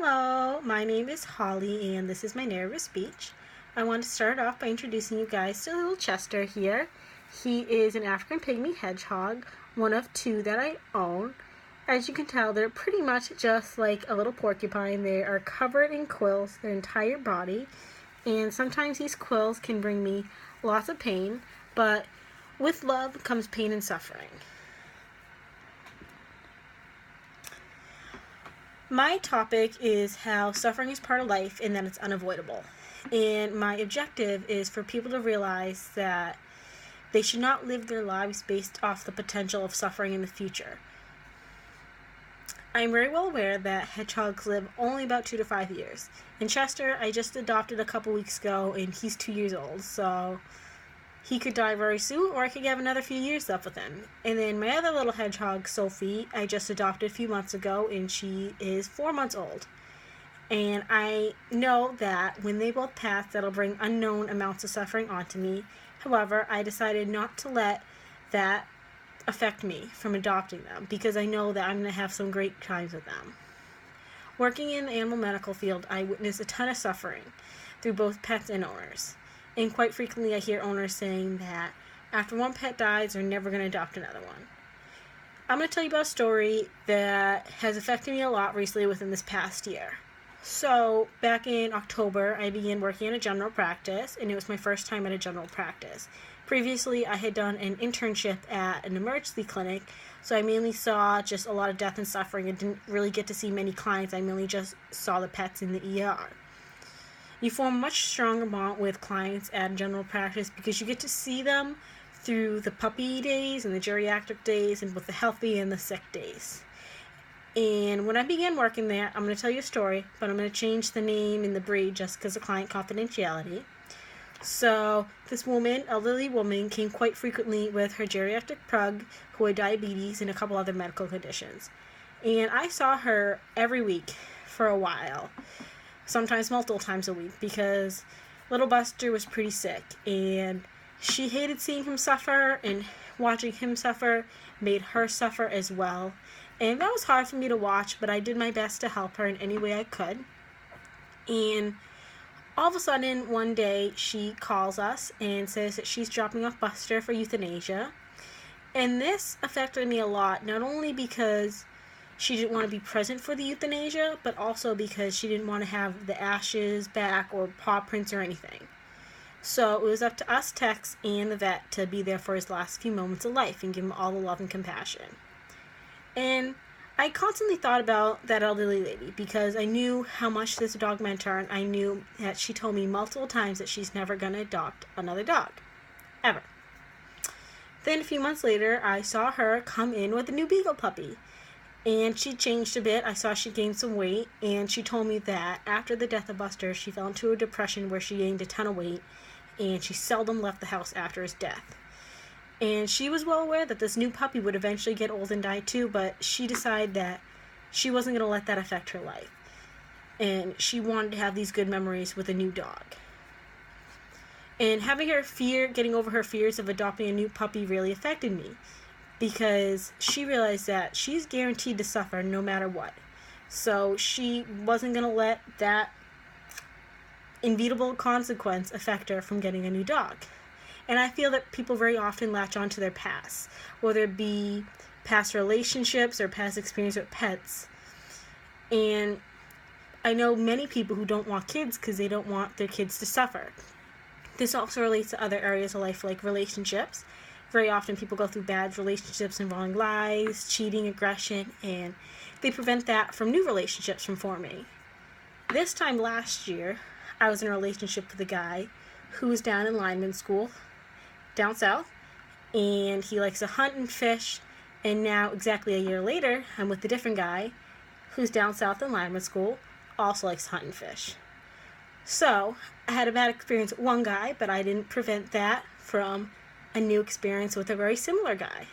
Hello, my name is Holly and this is my narrative speech. I want to start off by introducing you guys to little Chester here. He is an African pygmy hedgehog, one of two that I own. As you can tell, they're pretty much just like a little porcupine. They are covered in quills, their entire body, and sometimes these quills can bring me lots of pain, but with love comes pain and suffering. My topic is how suffering is part of life and that it's unavoidable. And my objective is for people to realize that they should not live their lives based off the potential of suffering in the future. I am very well aware that hedgehogs live only about 2 to 5 years. And Chester, I just adopted a couple weeks ago and he's 2 years old, so he could die very soon, or I could have another few years left with him. And then my other little hedgehog, Sophie, I just adopted a few months ago, and she is 4 months old. And I know that when they both pass, that'll bring unknown amounts of suffering onto me. However, I decided not to let that affect me from adopting them, because I know that I'm going to have some great times with them. Working in the animal medical field, I witnessed a ton of suffering through both pets and owners. And quite frequently I hear owners saying that after one pet dies, they're never going to adopt another one. I'm going to tell you about a story that has affected me a lot recently within this past year. So, back in October, I began working in a general practice, and it was my first time at a general practice. Previously, I had done an internship at an emergency clinic, so I mainly saw just a lot of death and suffering and didn't really get to see many clients. I mainly just saw the pets in the ER. You form a much stronger bond with clients at general practice because you get to see them through the puppy days and the geriatric days and both the healthy and the sick days. And when I began working there, I'm going to tell you a story, but I'm going to change the name and the breed just because of client confidentiality. So this woman, elderly woman, came quite frequently with her geriatric pug who had diabetes and a couple other medical conditions. And I saw her every week for a while. Sometimes multiple times a week, because little Buster was pretty sick and she hated seeing him suffer, and watching him suffer made her suffer as well. And that was hard for me to watch, but I did my best to help her in any way I could. And all of a sudden one day she calls us and says that she's dropping off Buster for euthanasia. And this affected me a lot, not only because she didn't want to be present for the euthanasia, but also because she didn't want to have the ashes back or paw prints or anything. So it was up to us techs and the vet to be there for his last few moments of life and give him all the love and compassion. And I constantly thought about that elderly lady because I knew how much this dog meant to her, and I knew that she told me multiple times that she's never going to adopt another dog. Ever. Then a few months later, I saw her come in with a new beagle puppy. And she changed a bit. I saw she gained some weight, and she told me that after the death of Buster, she fell into a depression where she gained a ton of weight, and she seldom left the house after his death. And she was well aware that this new puppy would eventually get old and die too, but she decided that she wasn't going to let that affect her life. And she wanted to have these good memories with a new dog. And getting over her fears of adopting a new puppy really affected me, because she realized that she's guaranteed to suffer no matter what. So she wasn't going to let that inevitable consequence affect her from getting a new dog. And I feel that people very often latch on to their past, whether it be past relationships or past experience with pets. And I know many people who don't want kids because they don't want their kids to suffer. This also relates to other areas of life like relationships. Very often people go through bad relationships involving lies, cheating, aggression, and they prevent that from new relationships from forming. This time last year, I was in a relationship with a guy who was down in lineman school, down south, and he likes to hunt and fish, and now exactly a year later, I'm with a different guy who's down south in lineman school, also likes to hunt and fish. So, I had a bad experience with one guy, but I didn't prevent that from a new experience with a very similar guy.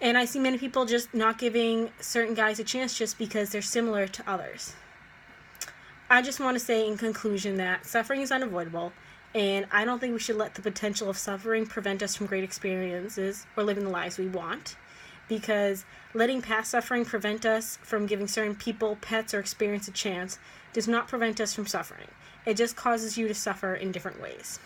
And I see many people just not giving certain guys a chance just because they're similar to others. I just want to say in conclusion that suffering is unavoidable, and I don't think we should let the potential of suffering prevent us from great experiences or living the lives we want. because letting past suffering prevent us from giving certain people, pets, or experience a chance does not prevent us from suffering. It just causes you to suffer in different ways.